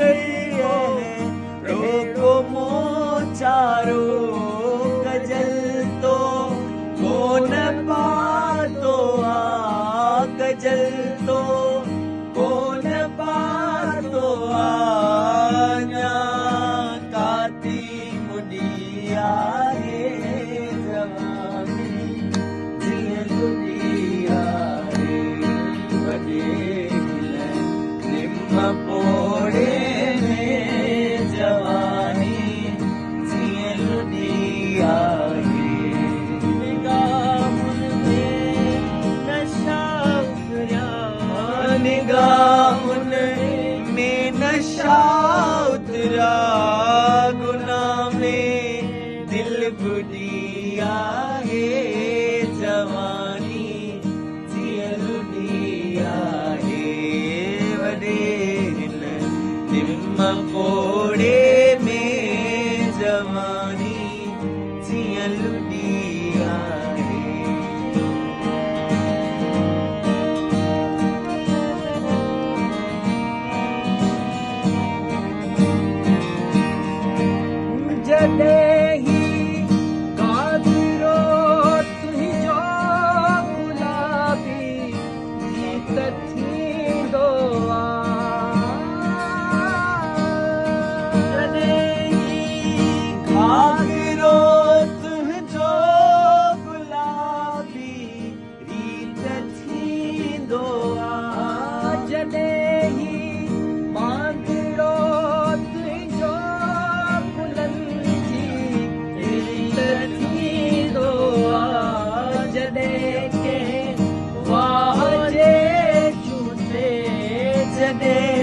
रही है रोको मोचारो कजल तो कोन पातो आ कजल तो कोन पातो आ ञा काती मुडिया है जवानी जिया लुडिया है वडे निम्म पोड़े में जवानी जिया लुडिया निगाहुन में नशा उतरा गुनाह में दिल बुढ़िया है जवानी जिया लुडिया है वडे निम्म कोड़े में जवानी जिया लुडिया जॾहिं ही गाजरो तुंहिंजो गुलाबी गीत थींदो जॾहिं ही गाजरो तुंहिंजो गुलाबी गीत थींदो जॾहिं ही मांगड़ो तुंहिंजो जॾहिं